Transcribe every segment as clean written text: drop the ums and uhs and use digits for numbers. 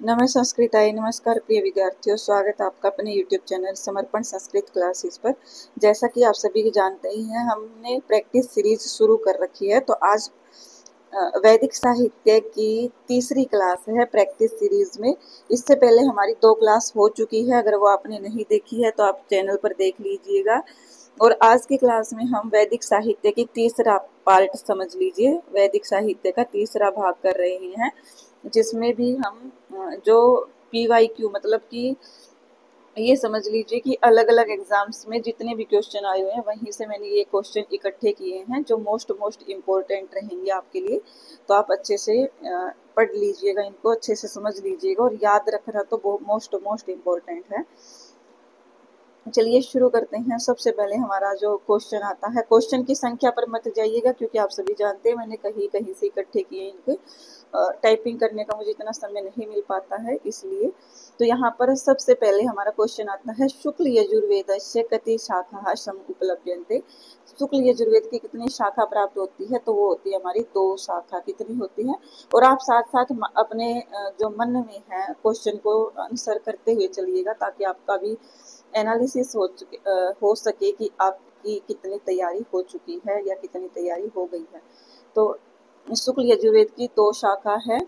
नमः संस्कृताय नमस्कार प्रिय विद्यार्थियों, स्वागत है आपका अपने YouTube चैनल समर्पण संस्कृत क्लासेस पर। जैसा कि आप सभी जानते ही हैं, हमने प्रैक्टिस सीरीज शुरू कर रखी है। तो आज वैदिक साहित्य की तीसरी क्लास है प्रैक्टिस सीरीज में। इससे पहले हमारी 2 क्लास हो चुकी है। अगर वो आपने नहीं देखी है तो आप चैनल पर देख लीजिएगा। और आज की क्लास में हम वैदिक साहित्य की तीसरा पार्ट समझ लीजिए, वैदिक साहित्य का तीसरा भाग कर रहे हैं, जिसमें भी हम जो PYQ मतलब कि ये समझ लीजिए कि अलग अलग एग्जाम्स में जितने भी क्वेश्चन आए हुए हैं वहीं से मैंने ये क्वेश्चन इकट्ठे किए हैं जो मोस्ट इम्पोर्टेंट रहेंगे आपके लिए। तो आप अच्छे से पढ़ लीजिएगा, इनको अच्छे से समझ लीजिएगा और याद रखना तो मोस्ट इम्पोर्टेंट है। चलिए शुरू करते हैं। सबसे पहले हमारा जो क्वेश्चन आता है, क्वेश्चन की संख्या पर मत जाइएगा क्योंकि आप सभी जानते हैं मैंने कहीं कहीं से इकट्ठे किए इनके। टाइपिंग करने का मुझे इतना समय नहीं मिल पाता है इसलिए। तो यहाँ पर सबसे पहले हमारा क्वेश्चन आता है, शुक्ल यजुर्वेदस्य कति शाखा उपलभ्यन्ते। शुक्ल यजुर्वेद की कितनी शाखा प्राप्त होती है? तो वो होती है हमारी 2 शाखा। कितनी होती है? और आप साथ साथ अपने जो मन में है क्वेश्चन को आंसर करते हुए चलिएगा ताकि आपका भी एनालिसिस हो सके कि आपकी कितनी तैयारी हो चुकी है या कितनी तैयारी हो गई है। तो शुक्ल यजुर्वेद की 2 शाखा है।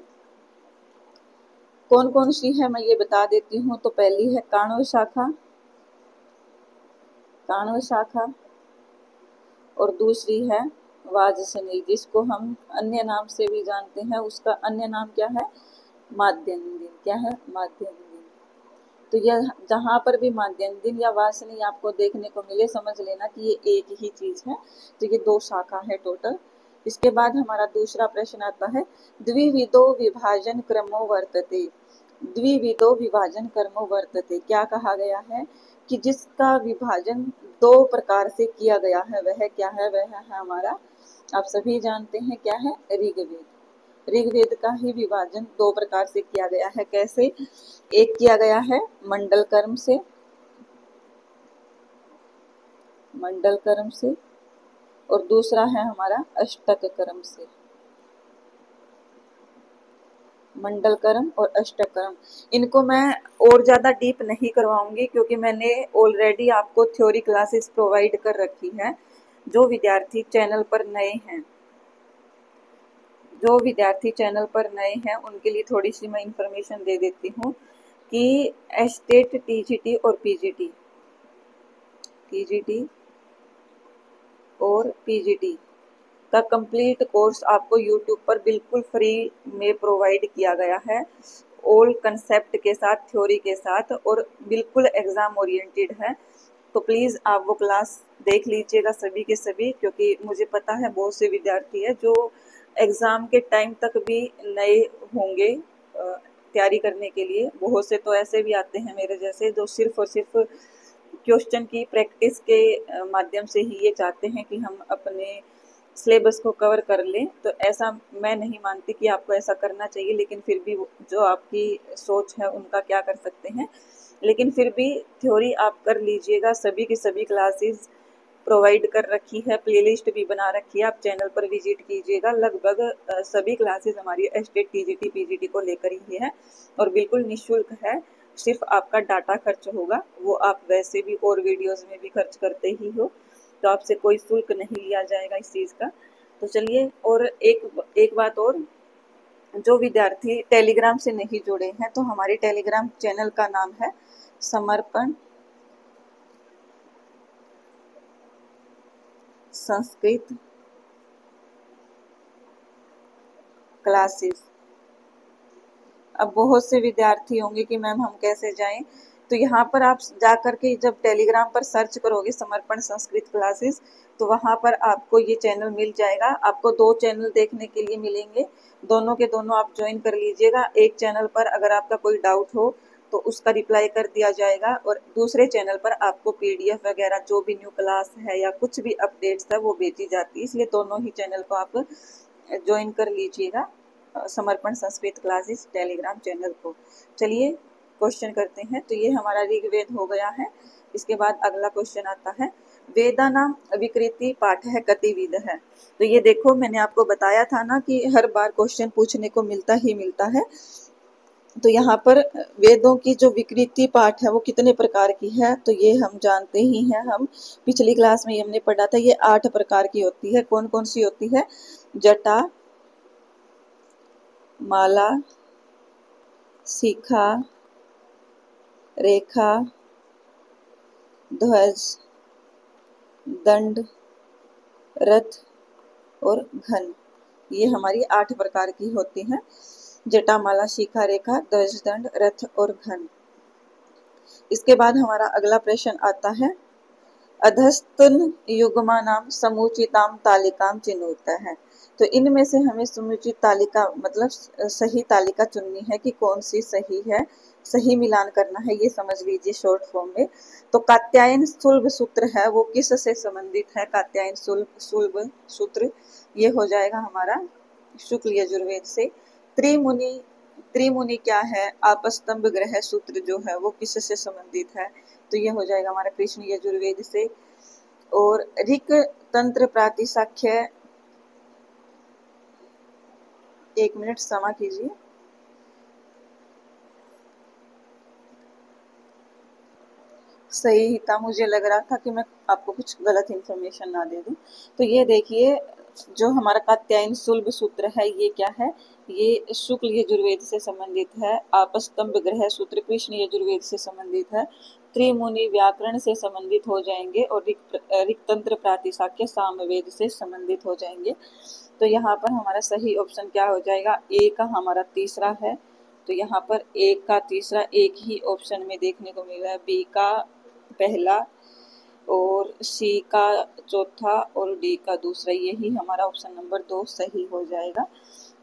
कौन कौन सी है मैं ये बता देती हूँ। तो पहली है काण्व शाखा, काण्व शाखा, और दूसरी है वाजसनेयी, जिसको हम अन्य नाम से भी जानते हैं। उसका अन्य नाम क्या है? माध्यन्दिन। क्या है? माध्यन्दिन। तो यह जहाँ पर भी माध्यन्दिन या वासनी आपको देखने को मिले समझ लेना कि ये एक ही चीज है। तो ये 2 शाखा है टोटल। इसके बाद हमारा दूसरा प्रश्न आता है, द्विविधो विभाजन क्रमो वर्तते। द्विविधो विभाजन क्रमो वर्तते, क्या कहा गया है कि जिसका विभाजन 2 प्रकार से किया गया है वह क्या है? वह है हमारा, आप सभी जानते हैं क्या है? ऋग्वेद। ऋग्वेद का ही विभाजन 2 प्रकार से किया गया है। कैसे? एक किया गया है मंडल कर्म से, मंडल कर्म से, और दूसरा है हमारा अष्टक कर्म से। मंडल कर्म और अष्टक कर्म, इनको मैं और ज्यादा डीप नहीं करवाऊंगी क्योंकि मैंने ऑलरेडी आपको थ्योरी क्लासेस प्रोवाइड कर रखी है। जो विद्यार्थी चैनल पर नए हैं, जो विद्यार्थी चैनल पर नए हैं उनके लिए थोड़ी सी मैं इंफॉर्मेशन दे देती हूँ कि एस्टेट, टीजीटी और पीजीटी, टीजीटी और पीजीटी का कंप्लीट कोर्स आपको यूट्यूब पर बिल्कुल फ्री में प्रोवाइड किया गया है। ऑल कंसेप्ट के साथ, थ्योरी के साथ, और बिल्कुल एग्जाम ओरिएंटेड है। तो प्लीज़ आप वो क्लास देख लीजिएगा सभी के सभी, क्योंकि मुझे पता है बहुत से विद्यार्थी है जो एग्ज़ाम के टाइम तक भी नए होंगे तैयारी करने के लिए। बहुत से तो ऐसे भी आते हैं मेरे जैसे जो सिर्फ और सिर्फ क्वेश्चन की प्रैक्टिस के माध्यम से ही ये चाहते हैं कि हम अपने सिलेबस को कवर कर लें। तो ऐसा मैं नहीं मानती कि आपको ऐसा करना चाहिए, लेकिन फिर भी जो आपकी सोच है उनका क्या कर सकते हैं। लेकिन फिर भी थ्योरी आप कर लीजिएगा। सभी की सभी क्लासेस प्रोवाइड कर रखी है, प्लेलिस्ट भी बना रखी है, आप चैनल पर विजिट कीजिएगा। लगभग सभी क्लासेस हमारी एस्टेट, टीजीटी, पीजीटी को लेकर ही है और बिल्कुल निःशुल्क है। सिर्फ आपका डाटा खर्च होगा, वो आप वैसे भी और वीडियोस में भी खर्च करते ही हो, तो आपसे कोई शुल्क नहीं लिया जाएगा इस चीज़ का। तो चलिए, और एक बात और, जो विद्यार्थी टेलीग्राम से नहीं जुड़े हैं तो हमारे टेलीग्राम चैनल का नाम है समर्पण संस्कृत क्लासेस। अब बहुत से विद्यार्थी होंगे कि मैम हम कैसे जाएं। तो यहाँ पर आप जा करके जब टेलीग्राम पर सर्च करोगे समर्पण संस्कृत क्लासेस, तो वहाँ पर आपको ये चैनल मिल जाएगा। आपको 2 चैनल देखने के लिए मिलेंगे, दोनों के दोनों आप ज्वाइन कर लीजिएगा। एक चैनल पर अगर आपका कोई डाउट हो तो उसका रिप्लाई कर दिया जाएगा, और दूसरे चैनल पर आपको PDF वगैरह जो भी न्यू क्लास है या कुछ भी अपडेट्स है वो भेजी जाती है। इसलिए दोनों ही चैनल को आप ज्वाइन कर लीजिएगा, समर्पण संस्कृत क्लासेस टेलीग्राम चैनल को। चलिए क्वेश्चन करते हैं। तो ये हमारा ऋग्वेद हो गया है। इसके बाद अगला क्वेश्चन आता है, वेदानाम विकृति पाठ है कतिविध है। तो ये देखो, मैंने आपको बताया था ना कि हर बार क्वेश्चन पूछने को मिलता ही मिलता है। तो यहाँ पर वेदों की जो विकृति पाठ है वो कितने प्रकार की है, तो ये हम जानते ही हैं। हम पिछली क्लास में हमने पढ़ा था, ये 8 प्रकार की होती है। कौन कौन सी होती है? जटा, माला, शिखा, रेखा, ध्वज, दंड, रथ और घन। ये हमारी 8 प्रकार की होती हैं। जटा, माला, शिखा, रेखा, ध्वज, दंड, रथ और घन। इसके बाद हमारा अगला प्रश्न आता है, अधस्तन युग्मानां समुचितां तालिकां चिनुतः। तो इनमें से हमें समुचित तालिका मतलब सही तालिका चुननी है कि कौन सी सही है, सही मिलान करना है, ये समझ लीजिए शॉर्ट फॉर्म में। तो कात्यायन सुलभ सूत्र है वो किस से संबंधित है? कात्यायन सुलभ सूत्र ये हो जाएगा हमारा शुक्ल यजुर्वेद से। त्रिमुनि, त्रिमुनि क्या है? आपस्तंभ ग्रह सूत्र जो है वो किससे संबंधित है? तो ये हो जाएगा हमारा कृष्ण यजुर्वेद से। और ऋक तंत्र प्रातिशाख्य, 1 मिनट क्षमा कीजिए। सही ही था, मुझे लग रहा था कि मैं आपको कुछ गलत इन्फॉर्मेशन ना दे दूं। तो ये देखिए, जो हमारा कात्यायन सुलभ सूत्र है ये क्या है? ये शुक्ल यजुर्वेद से संबंधित है। आपस्तंभ ग्रह सूत्र कृष्ण यजुर्वेद से संबंधित है। त्रिमुनि व्याकरण से संबंधित हो जाएंगे और ऋक्तंत्र प्रातिशाख्य सामवेद से संबंधित हो जाएंगे। तो यहाँ पर हमारा सही ऑप्शन क्या हो जाएगा? ए का हमारा तीसरा है। तो यहाँ पर ए का तीसरा एक ही ऑप्शन में देखने को मिल रहा है, बी का पहला और सी का चौथा और डी का दूसरा। यही हमारा ऑप्शन नंबर 2 सही हो जाएगा।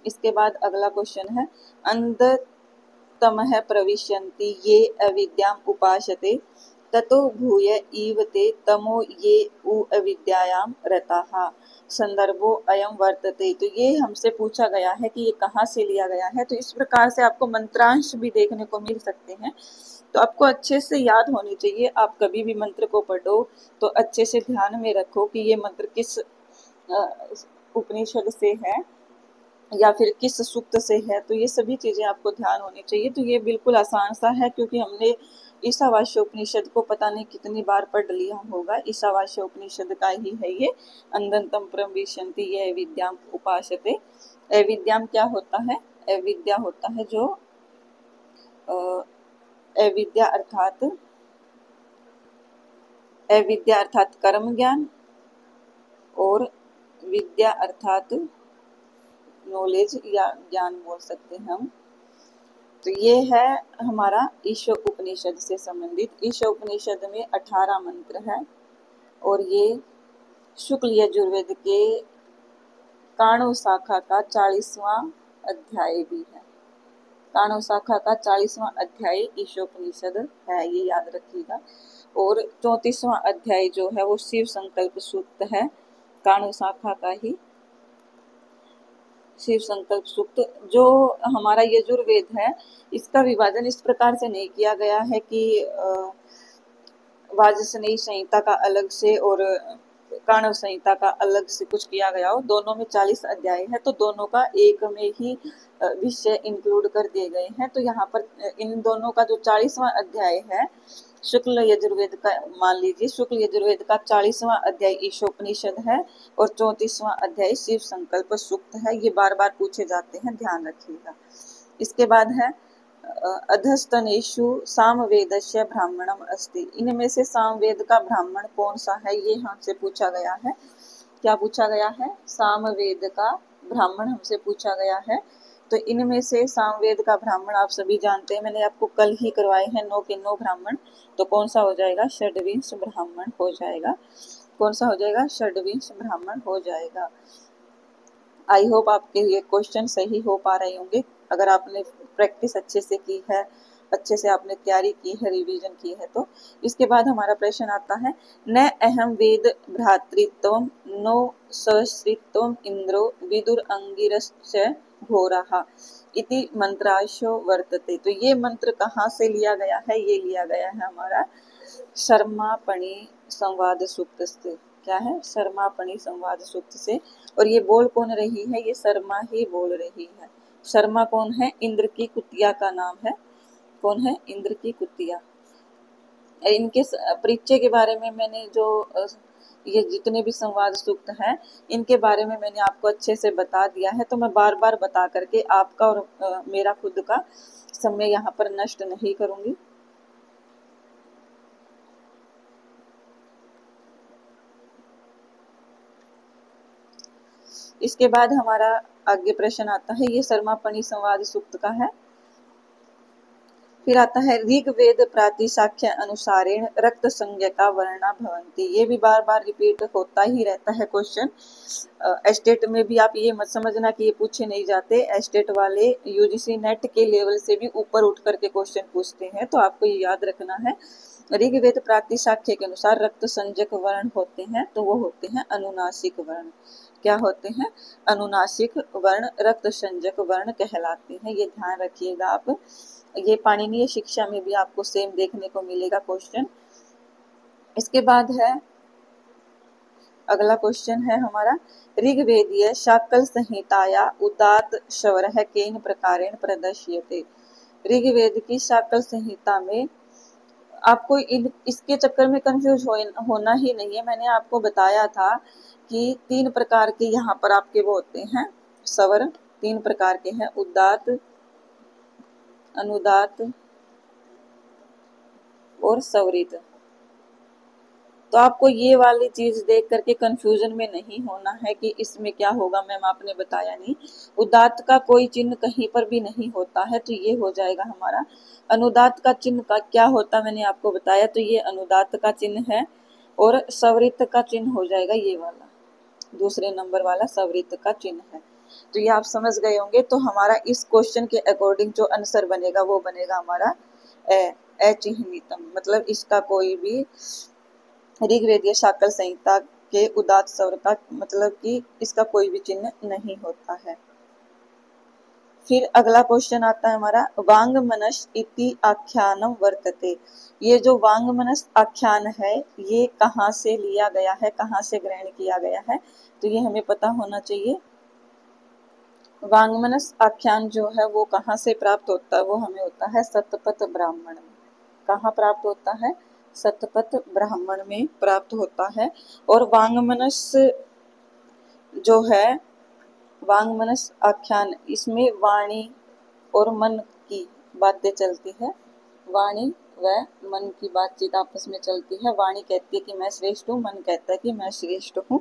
इसके बाद अगला क्वेश्चन है, अंधतमः प्रविशन्ति ये अविद्याम् उपासते ततो भूय इव ते तमो ये उ अविद्यायां रताः संदर्भो अयम वर्तते। तो ये हमसे पूछा गया है कि ये कहाँ से लिया गया है। तो इस प्रकार से आपको मंत्रांश भी देखने को मिल सकते हैं। तो आपको अच्छे से याद होनी चाहिए। आप कभी भी मंत्र को पढ़ो तो अच्छे से ध्यान में रखो कि ये मंत्र किस उपनिषद से है या फिर किस सूक्त से है। तो ये सभी चीजें आपको ध्यान होनी चाहिए। तो ये बिल्कुल आसान सा है, क्योंकि हमने ईशावास्य उपनिषद को पता नहीं कितनी बार पढ़ लिया होगा। ईशावास्य उपनिषद का ही है ये। अंधतम प्रविशन्ति ये अविद्याम उपासते। अविद्याम क्या होता है? अविद्या होता है जो अविद्या अर्थात कर्म ज्ञान और विद्या अर्थात नॉलेज या ज्ञान बोल सकते हैं हम। तो ये है हमारा ईश उपनिषद से संबंधित। ईश उपनिषद में 18 मंत्र है और ये शुक्ल यजुर्वेद के काणव शाखा का 40वां अध्याय भी है। काणव शाखा का 40वां अध्याय ईशोपनिषद है, ये याद रखिएगा। और 34वां अध्याय जो है वो शिव संकल्प सूक्त है, काणव शाखा का ही शिव संकल्प सूक्त। जो हमारा यजुर्वेद है इसका विभाजन इस प्रकार से नहीं किया गया है कि वाजसनेयी संहिता का अलग से और काणव संहिता का अलग से कुछ किया गया हो। दोनों में 40 अध्याय है, तो दोनों का एक में ही विषय इंक्लूड कर दिए गए हैं। तो यहाँ पर इन दोनों का जो 40वां अध्याय है शुक्ल यजुर्वेद का, मान लीजिए शुक्ल यजुर्वेद का 40वां अध्याय ईशोपनिषद है और 34वां अध्याय शिव संकल्प सूक्त है। ये बार बार पूछे जाते हैं, ध्यान रखिएगा। इसके बाद है अधस्तनेषु सामवेदस्य ब्राह्मणम अस्ति। इनमें से सामवेद का ब्राह्मण कौन सा है, ये हमसे पूछा गया है। क्या पूछा गया है? सामवेद का ब्राह्मण हमसे पूछा गया है। तो इनमें से सामवेद का ब्राह्मण आप सभी जानते हैं, मैंने आपको कल ही करवाए हैं 9 के 9 ब्राह्मण। तो कौन सा हो जाएगा? षड्विंश ब्राह्मण हो जाएगा। कौन सा हो जाएगा? षड्विंश ब्राह्मण हो जाएगा। आई होप आपके ये क्वेश्चन सही हो पा रहे होंगे। अगर आपने प्रैक्टिस अच्छे से की है, अच्छे से आपने तैयारी की है, रिवीजन की है। तो इसके बाद हमारा प्रश्न आता है, न अहम वेद भ्रातृत्वम नो सश्रित्वम इंद्रो विदुर अंगिरश्च घोरः इति मंत्राशो वर्तते। तो ये मंत्र कहाँ से लिया गया है? ये लिया गया है हमारा शर्मापणि संवाद सूक्त से। क्या है? शर्मापणि संवाद सूक्त से। और ये बोल कौन रही है? ये शर्मा ही बोल रही है। शर्मा कौन है? इंद्र की कुतिया का नाम है। कौन है? इंद्र की कुतिया। इनके परिचय के बारे में मैंने जो ये जितने भी संवाद सूक्त हैं इनके बारे में मैंने आपको अच्छे से बता दिया है, तो मैं बार बार बता करके आपका और मेरा खुद का समय यहाँ पर नष्ट नहीं करूंगी। इसके बाद हमारा आगे प्रश्न आता है, ये शर्मापणि संवाद सूक्त का है। फिर आता है ऋग्वेद प्रातिशाख्य अनुसारेण रक्त संज्ञका वर्णा भवन्ति। ये भी बार बार रिपीट होता ही रहता है क्वेश्चन। एस्टेट में भी आप ये मत समझना कि ये पूछे नहीं जाते, एस्टेट वाले यूजीसी नेट के लेवल से भी ऊपर उठ करके क्वेश्चन पूछते हैं, तो आपको ये याद रखना है। ऋग्वेद प्रातिशाख्य के अनुसार रक्त संजक वर्ण होते हैं, तो वो होते हैं अनुनासिक वर्ण। क्या होते हैं? अनुनासिक वर्ण रक्त संजक वर्ण कहलाते हैं। ये ध्यान रखिएगा आप। ये पाणिनीय शिक्षा में भी आपको सेम देखने को मिलेगा क्वेश्चन। इसके बाद है अगला क्वेश्चन है हमारा, ऋग्वेदीय शाकल संहिताया उदात शवरः केन प्रकारेण प्रदर्श्यते। ऋग्वेद की शाकल संहिता में आपको इसके चक्कर में कंफ्यूज होना ही नहीं है। मैंने आपको बताया था कि 3 प्रकार के यहाँ पर आपके वो होते हैं स्वर, 3 प्रकार के हैं, उदात, अनुदात और स्वरित। तो आपको ये वाली चीज देख करके कंफ्यूजन में नहीं होना है कि इसमें क्या होगा, मैम आपने बताया नहीं। उदात्त का कोई चिन्ह कहीं पर भी नहीं होता है, तो ये हो जाएगा हमारा। अनुदात्त का चिन्ह का क्या होता मैंने आपको बताया, तो ये अनुदात्त का चिन्ह है। और स्वरित का चिन्ह हो जाएगा ये वाला, दूसरे नंबर वाला स्वरित का चिन्ह है। तो ये आप समझ गए होंगे। तो हमारा इस क्वेश्चन के अकॉर्डिंग जो आंसर बनेगा वो बनेगा हमारा अचिह्नितम, मतलब इसका कोई भी ऋग्वेदीय शाकल संहिता के उदात्त स्वर का मतलब कि इसका कोई भी चिन्ह नहीं होता है। फिर अगला क्वेश्चन आता है हमारा, वांगमनस इति आख्यानम वर्तते। ये जो वांगमनस आख्यान है ये कहाँ से लिया गया है, कहाँ से ग्रहण किया गया है, तो ये हमें पता होना चाहिए। वांगमनस आख्यान जो है वो कहाँ से प्राप्त होता है, वो हमें होता है सतपथ ब्राह्मण में। कहाँ प्राप्त होता है? सतपथ ब्राह्मण में प्राप्त होता है। और वांगमनस जो है, वांगमनस आख्यान, इसमें वाणी और मन की बातें चलती है। वाणी व मन की बातचीत आपस में चलती है। वाणी कहती है कि मैं श्रेष्ठ हूँ, मन कहता है कि मैं श्रेष्ठ हूँ।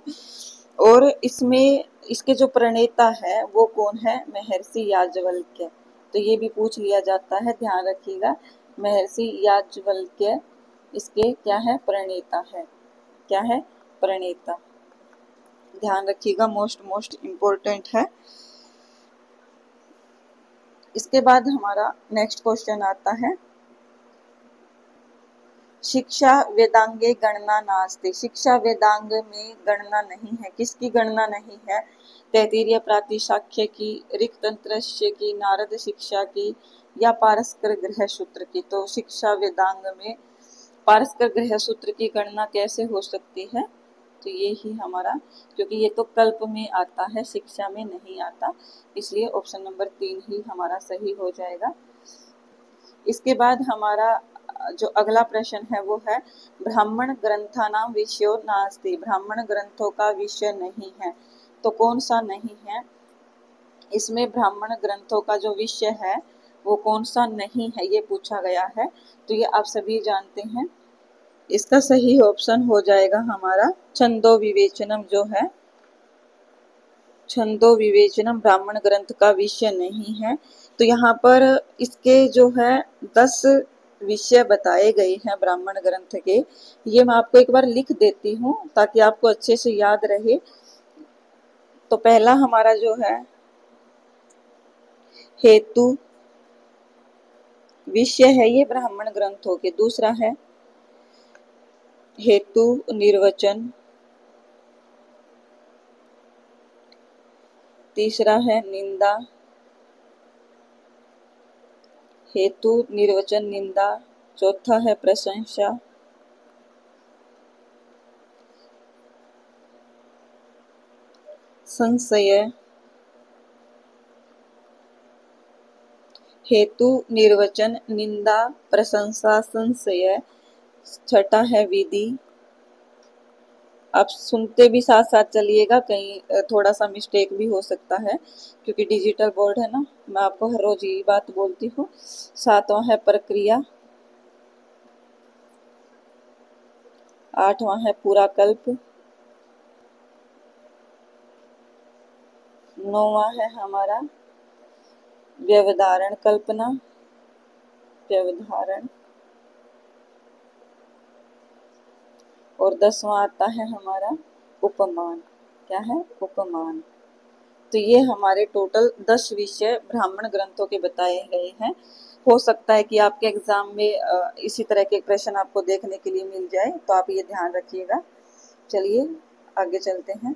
और इसमें इसके जो प्रणेता है वो कौन है? महर्षि याज्ञवल्क्य। तो ये भी पूछ लिया जाता है, ध्यान रखिएगा। महर्षि याज्ञवल्क्य इसके क्या है? प्रणेता है। क्या है? प्रणेता। ध्यान रखिएगा, मोस्ट इम्पोर्टेंट है। इसके बाद हमारा नेक्स्ट क्वेश्चन आता है, शिक्षा वेदांगे गणना नास्ति। शिक्षा वेदांग में गणना नहीं है। किसकी गणना नहीं है? तैत्तिरीय प्रातिशाख्य की, ऋक्तंत्रस्य की, नारद शिक्षा की, या पारस्कर गृह सूत्र की। तो शिक्षा वेदांग में पारस्कर गृह सूत्र की गणना कैसे हो सकती है? तो ये ही हमारा, क्योंकि ये तो कल्प में आता है, शिक्षा में नहीं आता, इसलिए ऑप्शन नंबर 3 ही हमारा सही हो जाएगा। इसके बाद हमारा जो अगला प्रश्न है वो है, ब्राह्मण ग्रंथानां विषयो नास्ति। ब्राह्मण ग्रंथों का विषय नहीं है। तो कौन सा नहीं है? इसमें ब्राह्मण ग्रंथों का जो विषय है वो कौन सा नहीं है, ये पूछा गया है। तो ये आप सभी जानते हैं। इसका सही ऑप्शन हो जाएगा हमारा छंदो विवेचनम जो है। छंदो विवेचनम ब्राह्मण ग्रंथ का विषय नहीं है। तो यहाँ पर इसके जो है 10 विषय बताए गए हैं ब्राह्मण ग्रंथ के। ये मैं आपको एक बार लिख देती हूँ ताकि आपको अच्छे से याद रहे। तो पहला हमारा जो है हेतु विषय है ये ब्राह्मण ग्रंथों के। दूसरा है हेतु निर्वचन। तीसरा है निंदा। हेतु निर्वचन निंदा। चौथा है प्रशंसा। संशय। हेतु, निर्वचन, निंदा, प्रशंसा, संशय। छठा है विधि। आप सुनते भी साथ साथ चलिएगा, कहीं थोड़ा सा मिस्टेक भी हो सकता है क्योंकि डिजिटल बोर्ड है ना, मैं आपको हर रोज यही बात बोलती हूँ। सातवां है प्रक्रिया। आठवां है पूरा कल्प। नौवां है हमारा व्यवधारण कल्पना, व्यवधारण। और 10वां आता है हमारा उपमान। क्या है? उपमान। तो ये हमारे टोटल 10 विषय ब्राह्मण ग्रंथों के बताए गए हैं। हो सकता है कि आपके एग्जाम में इसी तरह के प्रश्न आपको देखने के लिए मिल जाए, तो आप ये ध्यान रखिएगा। चलिए आगे चलते हैं।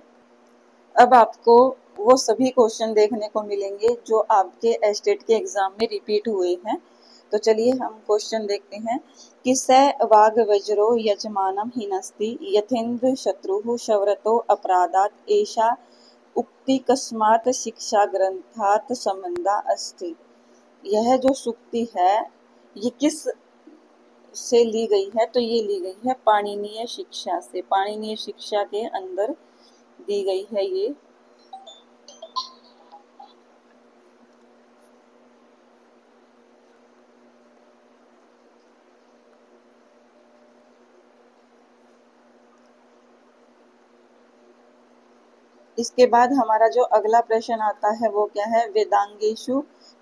अब आपको वो सभी क्वेश्चन देखने को मिलेंगे जो आपके एस्टेट के एग्जाम में रिपीट हुए हैं। तो चलिए हम क्वेश्चन देखते हैं कि स वाग वज्रो यजमानम हिनस्ति यथेन्द्र शत्रु शवरतो अपराधात एषा उक्ति कस्मात शिक्षा ग्रंथात संबंधा अस्ति। यह जो सुक्ति है ये किस से ली गई है? तो ये ली गई है पाणिनीय शिक्षा से। पाणिनीय शिक्षा के अंदर दी गई है ये। इसके बाद हमारा जो अगला प्रश्न आता है वो क्या है? वेदांगेशु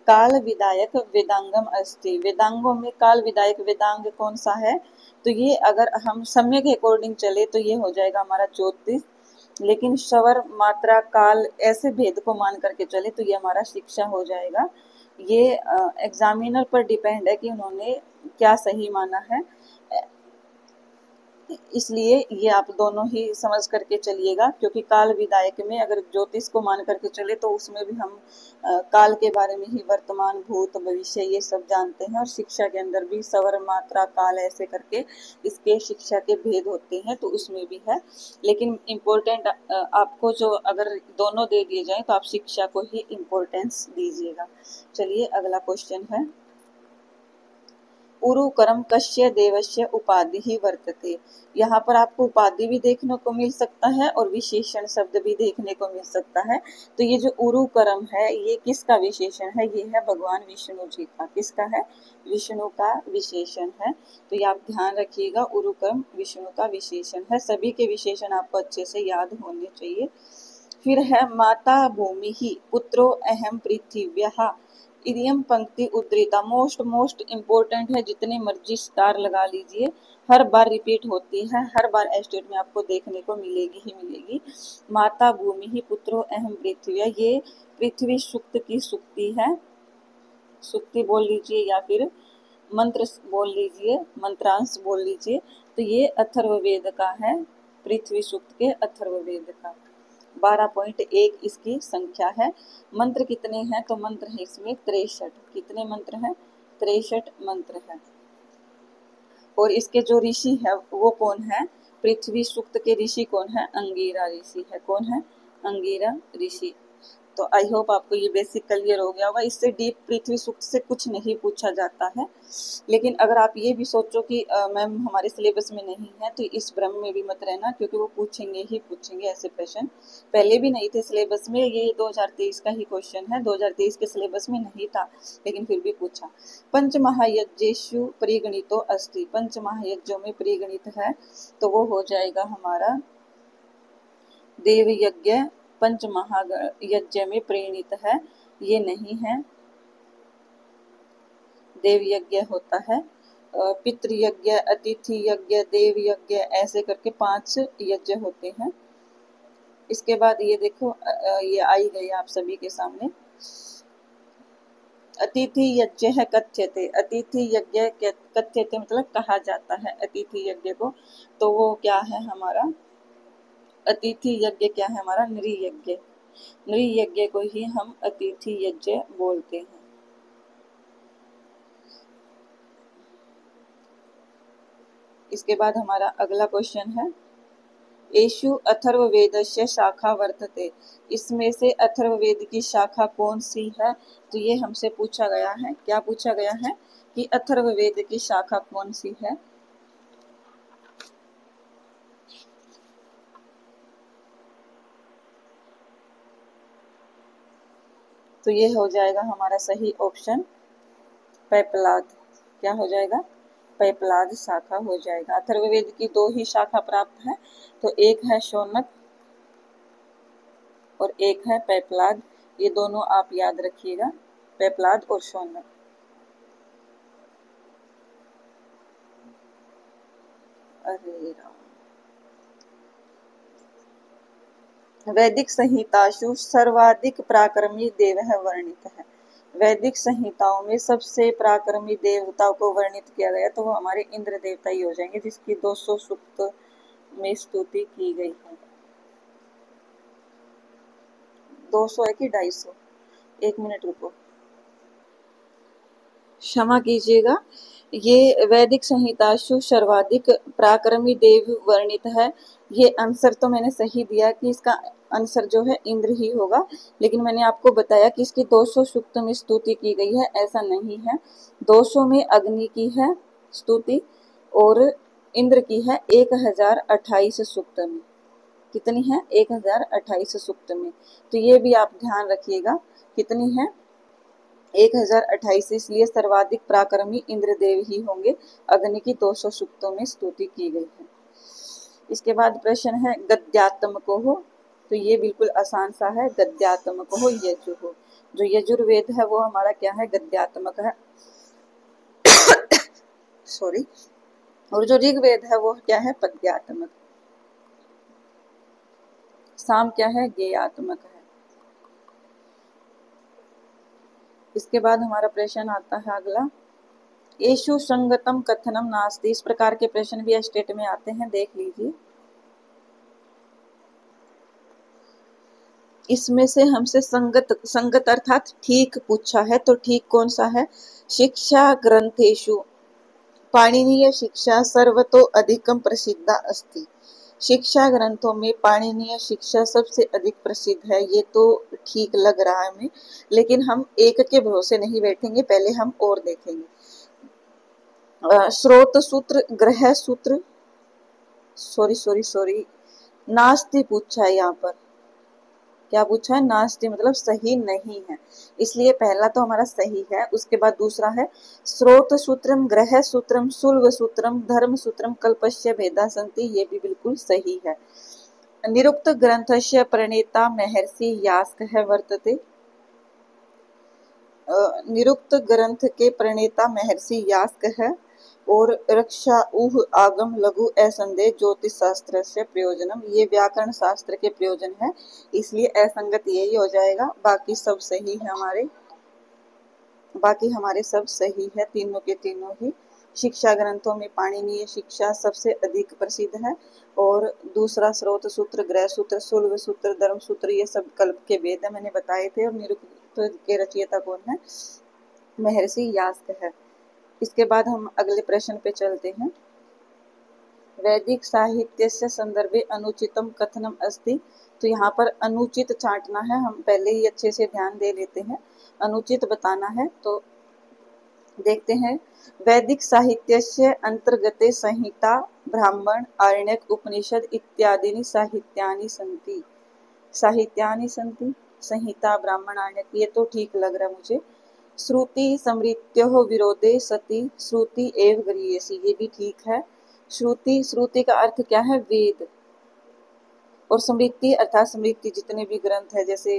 काल विदायक वेदांगम अस्ति। वेदांगों में काल विदायक वेदांग कौन सा है? तो ये अगर हम समय के अकॉर्डिंग चले तो ये हो जाएगा हमारा 34। लेकिन स्वर मात्रा काल ऐसे भेद को मान करके चले तो ये हमारा शिक्षा हो जाएगा। ये एग्जामिनर पर डिपेंड है कि उन्होंने क्या सही माना है, इसलिए ये आप दोनों ही समझ करके चलिएगा। क्योंकि काल विदायक में अगर ज्योतिष को मान करके चले तो उसमें भी हम काल के बारे में ही वर्तमान भूत भविष्य ये सब जानते हैं। और शिक्षा के अंदर भी सवर मात्रा काल ऐसे करके इसके शिक्षा के भेद होते हैं, तो उसमें भी है। लेकिन इम्पोर्टेंट आपको जो अगर दोनों दे दिए जाए तो आप शिक्षा को ही इम्पोर्टेंस दीजिएगा। चलिए अगला क्वेश्चन है उरुकरम कस्य देवस्य उपाधि ही वर्तते। यहाँ पर आपको उपाधि भी देखने को मिल सकता है और विशेषण शब्द भी देखने को मिल सकता है। तो ये जो उरुकरम है ये किसका विशेषण है? ये है भगवान विष्णु जी का। किसका है? विष्णु का विशेषण है। तो ये आप ध्यान रखिएगा, उरुकरम विष्णु का विशेषण है। सभी के विशेषण आपको अच्छे से याद होने चाहिए। फिर है माता भूमि ही पुत्रो अहम पृथिव्यः। इडियम पंक्ति उद्धृता मोस्ट इम्पोर्टेंट है। जितने मर्जी स्टार लगा लीजिए, हर बार रिपीट होती है, हर बार एस्टेट में आपको देखने को मिलेगी ही मिलेगी। माता भूमि ही पुत्रो अहम पृथ्वी। ये पृथ्वी सूक्त की सुक्ति है। सुक्ति बोल लीजिए या फिर मंत्र बोल लीजिए, मंत्रांश बोल लीजिए। तो ये अथर्ववेद का है, पृथ्वी सूक्त के अथर्ववेद का। 12.1 इसकी संख्या है। मंत्र कितने हैं? तो मंत्र है इसमें 63। कितने मंत्र हैं? 63 मंत्र है। और इसके जो ऋषि है वो कौन है? पृथ्वी सूक्त के ऋषि कौन है? अंगिरा ऋषि है। कौन है? अंगिरा ऋषि। तो आई होप आपको ये बेसिक क्लियर हो गया होगा। इससे डीप पृथ्वी सूक्त से कुछ नहीं पूछा जाता है। लेकिन अगर आप ये भी सोचो कि मैम हमारे सिलेबस में नहीं है, तो इस भ्रम में भी मत रहना, क्योंकि वो पूछेंगे ही पूछेंगे ऐसे प्रश्न। पहले भी नहीं थे सिलेबस में, ये 2023 का ही क्वेश्चन है। 2023 के सिलेबस में नहीं था लेकिन फिर भी पूछा। पंच महायज्ञेषु परिगणितो अस्ति। पंच महायज्ञों में परिगणित है तो वो हो जाएगा हमारा देव यज्ञ। पंच महायज्ञ में प्रेरित है, ये नहीं है। देव यज्ञ होता है पितृयज्ञ, अतिथि यज्ञ, देव यज्ञ, ऐसे करके 5 यज्ञ होते हैं। इसके बाद ये देखो ये आई गई आप सभी के सामने। अतिथि यज्ञ है कथ्यते। अतिथि यज्ञ कथ्यते मतलब कहा जाता है अतिथि यज्ञ को। तो वो क्या है हमारा? अतिथि यज्ञ क्या है हमारा? नृयज्ञ। नृयज्ञ को ही हम अतिथि यज्ञ बोलते हैं। इसके बाद हमारा अगला क्वेश्चन है एषु अथर्ववेदस्य शाखा वर्तते। इसमें से अथर्ववेद की शाखा कौन सी है? तो ये हमसे पूछा गया है। क्या पूछा गया है कि अथर्ववेद की शाखा कौन सी है? तो ये हो जाएगा हमारा सही ऑप्शन पैपलाद। क्या हो जाएगा? पैपलाद शाखा हो जाएगा। अथर्ववेद की दो ही शाखा प्राप्त है, तो एक है शौनक और एक है पैपलाद। ये दोनों आप याद रखिएगा, पैपलाद और शौनक। अरे राम। वैदिक संहितासु सर्वाधिक पराक्रमी देवः वर्णित है। वैदिक संहिताओं में सबसे पराक्रमी देवता को वर्णित किया गया, तो वो हमारे इंद्र देवता ही हो जाएंगे, जिसकी 200 सूक्त में स्तुति की गई है। 200 है कि 250? एक मिनट रुको, क्षमा कीजिएगा। ये वैदिक संहितासु सर्वाधिक पराक्रमी देव वर्णित है। ये आंसर तो मैंने सही दिया कि इसका आंसर जो है इंद्र ही होगा, लेकिन मैंने आपको बताया कि इसकी 200 सूक्त में स्तुति की गई है, ऐसा नहीं है। 200 में अग्नि की है स्तुति और इंद्र की है 1028 सूक्त में। कितनी है? 1028 सूक्त में। तो ये भी आप ध्यान रखिएगा, कितनी है? 1028। इसलिए सर्वाधिक पराक्रमी इंद्रदेव ही होंगे। अग्नि की 200 सूक्तों में स्तुति की गई है। इसके बाद प्रश्न है गद्यात्मको हो, तो ये बिल्कुल आसान सा है। गद्यात्मको हो यजु हो, जो यजुर्वेद है वो हमारा क्या है? गद्यात्मक है। सॉरी। और जो ऋग्वेद है वो क्या है? पद्यात्मक। साम क्या है? गेयात्मक है। इसके बाद हमारा प्रश्न आता है अगला, येषु संगतम कथनम नास्ति। इस प्रकार के प्रश्न भी स्टेट में आते हैं, देख लीजिए। इसमें से हमसे संगत अर्थात ठीक पूछा है, तो ठीक कौन सा है? शिक्षा ग्रंथेषु पाणिनीय शिक्षा सर्वतो अधिकम प्रसिद्धा अस्ति। शिक्षा ग्रंथों में पाणिनीय शिक्षा सबसे अधिक प्रसिद्ध है। ये तो ठीक लग रहा है हमें, लेकिन हम एक के भरोसे नहीं बैठेंगे, पहले हम और देखेंगे। स्रोत सूत्र, ग्रह सूत्र, सॉरी नास्ति पूछा है यहाँ पर। क्या पूछा है? नास्ति मतलब सही नहीं है, इसलिए पहला तो हमारा सही है। उसके बाद दूसरा है स्रोत सूत्रम, ग्रह सूत्रम, सुल्व सूत्रम, धर्म सूत्रम कल्पस्य भेदा सन्ति। ये भी बिल्कुल सही है। निरुक्त ग्रंथस्य प्रणेता महर्षि यास्कः वर्तते। निरुक्त ग्रंथ के प्रणेता महर्षि यास्क है। और रक्षा ऊह आगम लघु असंदेह ज्योतिष शास्त्र से प्रयोजनम, ये व्याकरण शास्त्र के प्रयोजन है, इसलिए असंगत यही हो जाएगा। बाकी सब सही है हमारे, बाकी हमारे सब सही है, तीनों के तीनों ही। शिक्षा ग्रंथों में पाणिनीय शिक्षा सबसे अधिक प्रसिद्ध है। और दूसरा स्रोत सूत्र, ग्रह सूत्र, सुल्व सूत्र, धर्म सूत्र, ये सब कल्प के वेद है, मैंने बताए थे। और निरुक्त के रचयिता कौन है? महर्षि यास्क है। इसके बाद हम अगले प्रश्न पे चलते हैं। वैदिक साहित्यस्य संदर्भे अनुचितम कथनम अस्ति। तो यहाँ पर अनुचित छांटना है, हम पहले ही अच्छे से ध्यान दे लेते हैं। अनुचित बताना है, तो देखते हैं। वैदिक साहित्यस्य अंतर्गते संहिता, ब्राह्मण, आरण्यक, उपनिषद इत्यादि साहित्यानि सन्ति। साहित्यानि सन्ति, संहिता, ब्राह्मण, आरण्यक, ये तो ठीक लग रहा है मुझे। श्रुति समृत्योः विरोधे सति श्रुति एव गरीयसी, ये भी ठीक है। श्रुति, श्रुति का अर्थ क्या है? वेद। और समृद्धि अर्थात समृद्धि जितने भी ग्रंथ है, जैसे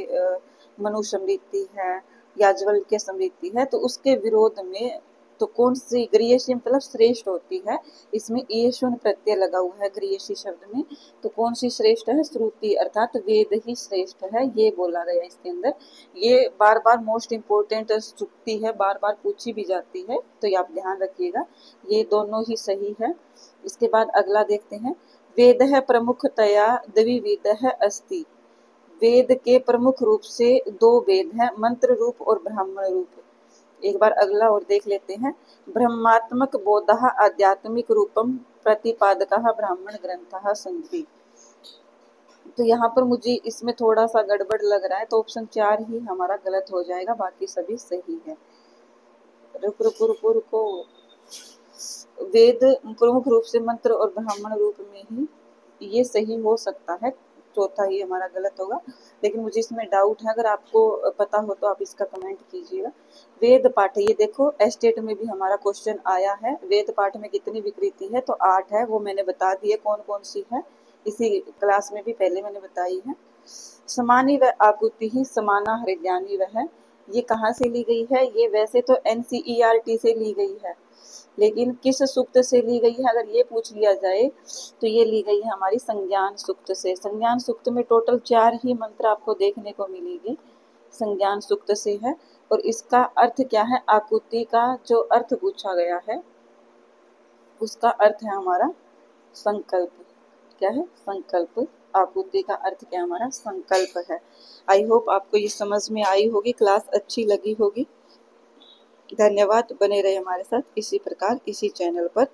मनु समृद्धि है, याज्ञवल्क्य समृद्धि है, तो उसके विरोध में तो कौन सी गरीयसी मतलब श्रेष्ठ होती है। इसमें ईयशुन प्रत्यय लगा हुआ है गरीयसी शब्द में, तो कौन सी श्रेष्ठ है? श्रुति अर्थात वेद ही श्रेष्ठ है, ये बोला गया इसके अंदर। ये बार बार मोस्ट इम्पोर्टेंट सूक्ति है, बार बार पूछी भी जाती है, तो ये आप ध्यान रखिएगा। ये दोनों ही सही है। इसके बाद अगला देखते हैं। वेद है प्रमुखतया द्विविध है अस्ति। वेद के प्रमुख रूप से दो वेद हैं, मंत्र रूप और ब्राह्मण रूप। एक बार अगला और देख लेते हैं। ब्रह्मात्मक बोधः आध्यात्मिक रूपम प्रतिपादकः ब्राह्मण ग्रंथः सन्ति। तो यहाँ पर मुझे इसमें थोड़ा सा गड़बड़ लग रहा है, तो ऑप्शन 4 ही हमारा गलत हो जाएगा, बाकी सभी सही है। रुको रुको रुको रुको, वेद प्रमुख रूप से मंत्र और ब्राह्मण रूप में ही, ये सही हो सकता है, चौथा ही हमारा गलत होगा, लेकिन मुझे इसमें डाउट है। अगर आपको पता हो तो आप इसका कमेंट कीजिएगा। वेद पाठ, ये देखो एस्टेट में भी हमारा क्वेश्चन आया है, वेद पाठ में कितनी विकृति है, तो 8 है, वो मैंने बता दी है कौन कौन सी है, इसी क्लास में भी पहले मैंने बताई है। समानी व आकुति ही समाना हृदयानी वह, ये कहाँ से ली गई है, ये वैसे तो NCERT से ली गई है, लेकिन किस सूक्त से ली गई है अगर ये पूछ लिया जाए तो ये ली गई है हमारी संज्ञान सूक्त से। संज्ञान सूक्त में टोटल 4 ही मंत्र आपको देखने को मिलेगी, संज्ञान सूक्त से है। और इसका अर्थ क्या है, आकुति का जो अर्थ पूछा गया है उसका अर्थ है हमारा संकल्प। क्या है, संकल्प। आकुति का अर्थ क्या हमारा संकल्प है। आई होप आपको ये समझ में आई होगी, क्लास अच्छी लगी होगी। धन्यवाद, बने रहे हमारे साथ इसी प्रकार इसी चैनल पर।